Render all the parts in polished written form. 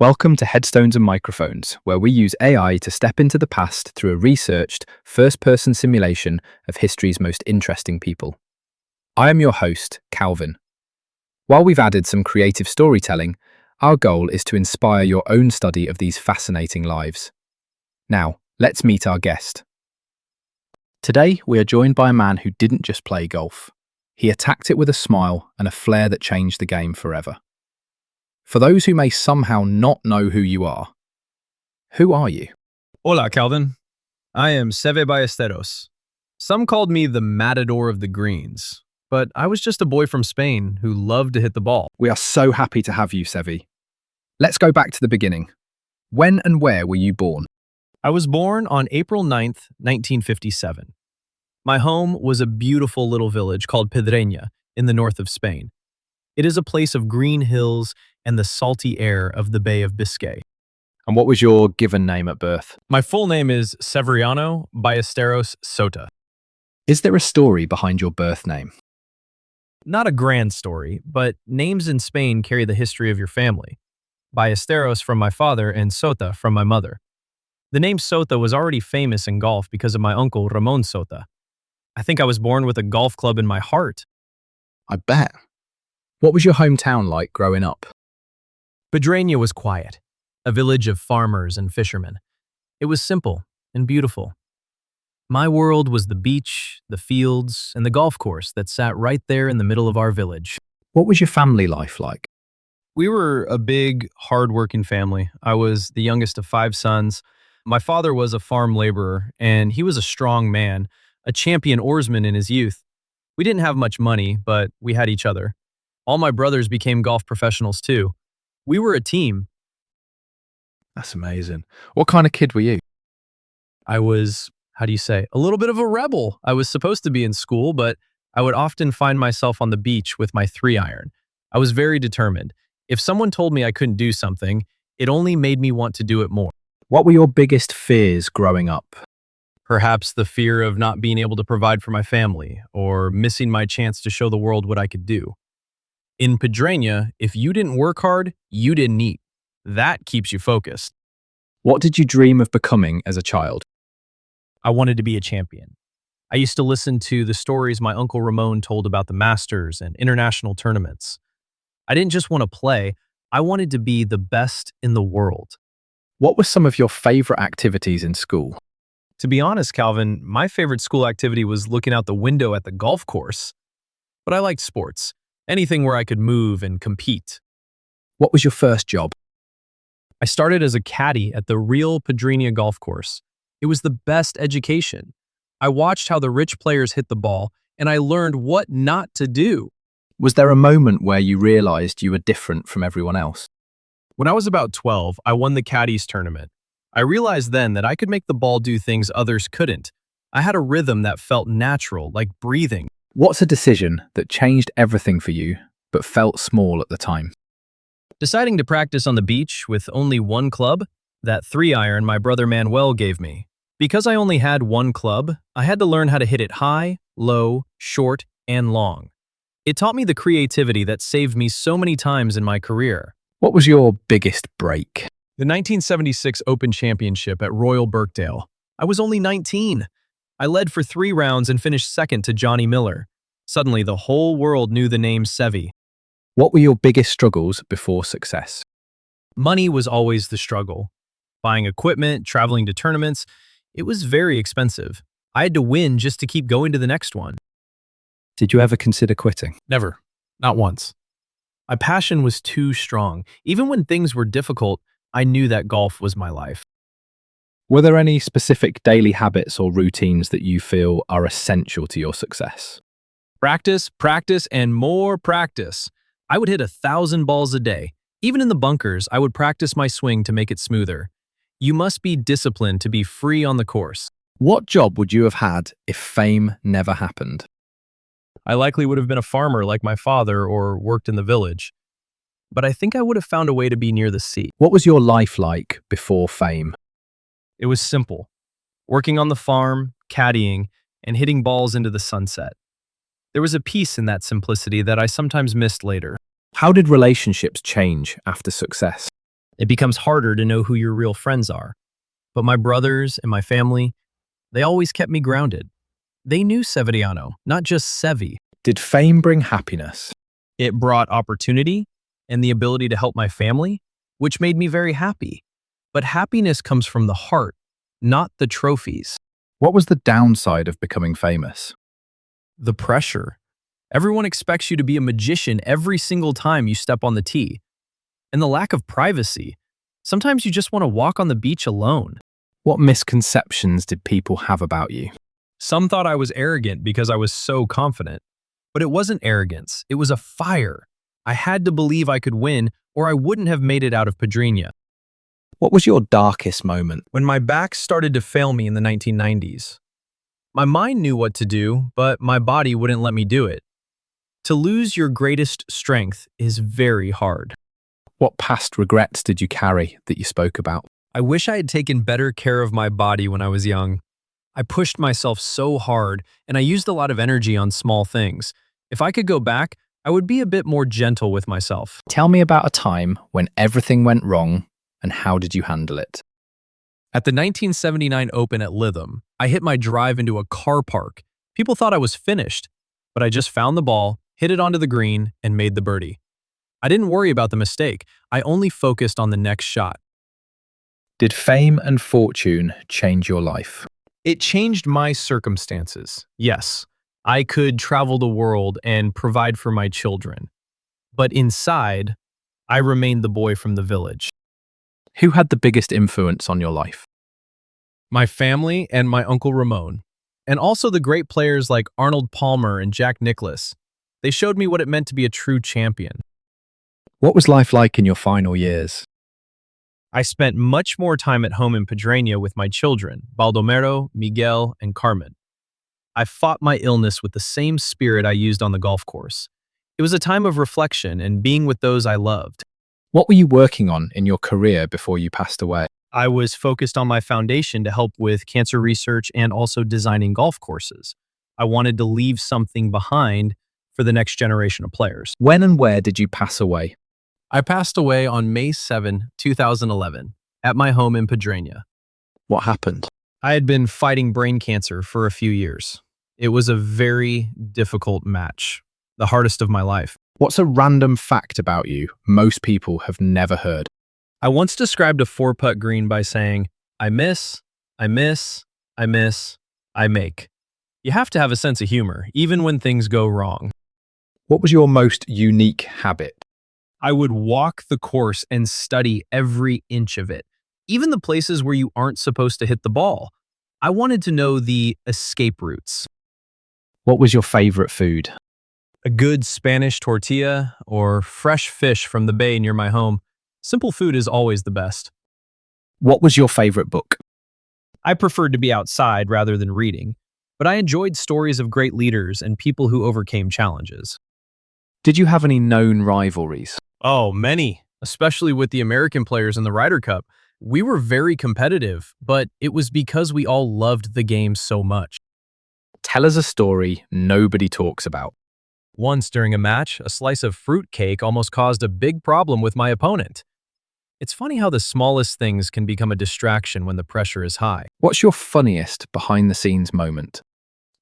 Welcome to Headstones and Microphones, where we use AI to step into the past through a researched, first-person simulation of history's most interesting people. I am your host, Calvin. While we've added some creative storytelling, our goal is to inspire your own study of these fascinating lives. Now, let's meet our guest. Today, we are joined by a man who didn't just play golf. He attacked it with a smile and a flair that changed the game forever. For those who may somehow not know who you are you? Hola, Calvin. I am Seve Ballesteros. Some called me the matador of the greens, but I was just a boy from Spain who loved to hit the ball. We are so happy to have you, Seve. Let's go back to the beginning. When and where were you born? I was born on April 9th, 1957. My home was a beautiful little village called Pedreña in the north of Spain. It is a place of green hills and the salty air of the Bay of Biscay. And what was your given name at birth? My full name is Severiano Ballesteros Sota. Is there a story behind your birth name? Not a grand story, but names in Spain carry the history of your family. Ballesteros from my father and Sota from my mother. The name Sota was already famous in golf because of my uncle Ramon Sota. I think I was born with a golf club in my heart. I bet. What was your hometown like growing up? Pedreña was quiet, a village of farmers and fishermen. It was simple and beautiful. My world was the beach, the fields, and the golf course that sat right there in the middle of our village. What was your family life like? We were a big, hard-working family. I was the youngest of 5 sons. My father was a farm laborer, and he was a strong man, a champion oarsman in his youth. We didn't have much money, but we had each other. All my brothers became golf professionals too. We were a team. That's amazing. What kind of kid were you? I was, a little bit of a rebel. I was supposed to be in school, but I would often find myself on the beach with my 3-iron. I was very determined. If someone told me I couldn't do something, it only made me want to do it more. What were your biggest fears growing up? Perhaps the fear of not being able to provide for my family, or missing my chance to show the world what I could do. In Pedreña, if you didn't work hard, you didn't eat. That keeps you focused. What did you dream of becoming as a child? I wanted to be a champion. I used to listen to the stories my Uncle Ramon told about the Masters and international tournaments. I didn't just want to play, I wanted to be the best in the world. What were some of your favorite activities in school? To be honest, Calvin, my favorite school activity was looking out the window at the golf course. But I liked sports. Anything where I could move and compete. What was your first job? I started as a caddy at the real Pedreña golf course. It was the best education. I watched how the rich players hit the ball, and I learned what not to do. Was there a moment where you realized you were different from everyone else? When I was about 12, I won the caddies tournament. I realized then that I could make the ball do things others couldn't. I had a rhythm that felt natural, like breathing. What's a decision that changed everything for you, but felt small at the time? Deciding to practice on the beach with only one club, that 3-iron my brother Manuel gave me. Because I only had one club, I had to learn how to hit it high, low, short, and long. It taught me the creativity that saved me so many times in my career. What was your biggest break? The 1976 Open Championship at Royal Birkdale. I was only 19. I led for 3 rounds and finished second to Johnny Miller. Suddenly, the whole world knew the name Seve. What were your biggest struggles before success? Money was always the struggle. Buying equipment, traveling to tournaments, it was very expensive. I had to win just to keep going to the next one. Did you ever consider quitting? Never. Not once. My passion was too strong. Even when things were difficult, I knew that golf was my life. Were there any specific daily habits or routines that you feel are essential to your success? Practice, practice, and more practice. I would hit 1,000 balls a day. Even in the bunkers, I would practice my swing to make it smoother. You must be disciplined to be free on the course. What job would you have had if fame never happened? I likely would have been a farmer like my father or worked in the village. But I think I would have found a way to be near the sea. What was your life like before fame? It was simple. Working on the farm, caddying, and hitting balls into the sunset. There was a peace in that simplicity that I sometimes missed later. How did relationships change after success? It becomes harder to know who your real friends are. But my brothers and my family, they always kept me grounded. They knew Severiano, not just Sevi. Did fame bring happiness? It brought opportunity and the ability to help my family, which made me very happy. But happiness comes from the heart, not the trophies. What was the downside of becoming famous? The pressure. Everyone expects you to be a magician every single time you step on the tee. And the lack of privacy. Sometimes you just want to walk on the beach alone. What misconceptions did people have about you? Some thought I was arrogant because I was so confident. But it wasn't arrogance, it was a fire. I had to believe I could win, or I wouldn't have made it out of Padrinha. What was your darkest moment? When my back started to fail me in the 1990s. My mind knew what to do, but my body wouldn't let me do it. To lose your greatest strength is very hard. What past regrets did you carry that you spoke about? I wish I had taken better care of my body when I was young. I pushed myself so hard, and I used a lot of energy on small things. If I could go back, I would be a bit more gentle with myself. Tell me about a time when everything went wrong and how did you handle it? At the 1979 Open at Lytham, I hit my drive into a car park. People thought I was finished, but I just found the ball, hit it onto the green, and made the birdie. I didn't worry about the mistake. I only focused on the next shot. Did fame and fortune change your life? It changed my circumstances. Yes, I could travel the world and provide for my children. But inside, I remained the boy from the village. Who had the biggest influence on your life? My family and my Uncle Ramon. And also the great players like Arnold Palmer and Jack Nicklaus. They showed me what it meant to be a true champion. What was life like in your final years? I spent much more time at home in Padrinha with my children, Baldomero, Miguel, and Carmen. I fought my illness with the same spirit I used on the golf course. It was a time of reflection and being with those I loved. What were you working on in your career before you passed away? I was focused on my foundation to help with cancer research and also designing golf courses. I wanted to leave something behind for the next generation of players. When and where did you pass away? I passed away on May 7, 2011, at my home in Padrinha. What happened? I had been fighting brain cancer for a few years. It was a very difficult match, the hardest of my life. What's a random fact about you most people have never heard? I once described a 4-putt green by saying, I miss, I miss, I miss, I make. You have to have a sense of humor, even when things go wrong. What was your most unique habit? I would walk the course and study every inch of it, even the places where you aren't supposed to hit the ball. I wanted to know the escape routes. What was your favorite food? A good Spanish tortilla or fresh fish from the bay near my home. Simple food is always the best. What was your favorite book? I preferred to be outside rather than reading, but I enjoyed stories of great leaders and people who overcame challenges. Did you have any known rivalries? Oh, many, especially with the American players in the Ryder Cup. We were very competitive, but it was because we all loved the game so much. Tell us a story nobody talks about. Once during a match, a slice of fruit cake almost caused a big problem with my opponent. It's funny how the smallest things can become a distraction when the pressure is high. What's your funniest behind-the-scenes moment?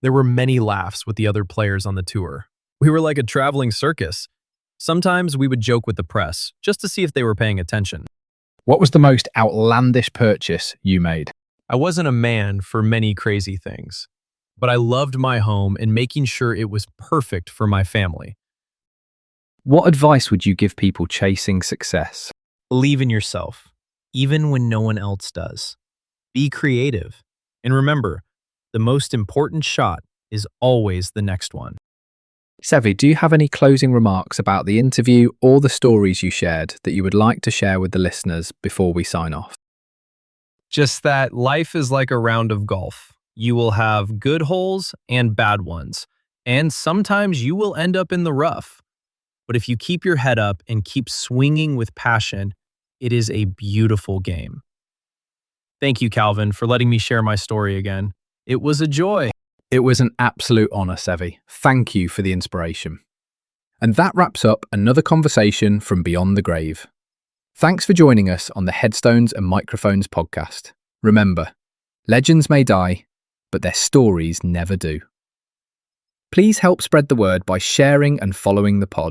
There were many laughs with the other players on the tour. We were like a traveling circus. Sometimes we would joke with the press, just to see if they were paying attention. What was the most outlandish purchase you made? I wasn't a man for many crazy things, but I loved my home and making sure it was perfect for my family. What advice would you give people chasing success? Believe in yourself, even when no one else does. Be creative. And remember, the most important shot is always the next one. Seve, do you have any closing remarks about the interview or the stories you shared that you would like to share with the listeners before we sign off? Just that life is like a round of golf. You will have good holes and bad ones, and sometimes you will end up in the rough. But if you keep your head up and keep swinging with passion, it is a beautiful game. Thank you, Calvin, for letting me share my story again. It was a joy. It was an absolute honor, Seve. Thank you for the inspiration. And that wraps up another conversation from Beyond the Grave. Thanks for joining us on the Headstones and Microphones podcast. Remember, legends may die, but their stories never do. Please help spread the word by sharing and following the pod.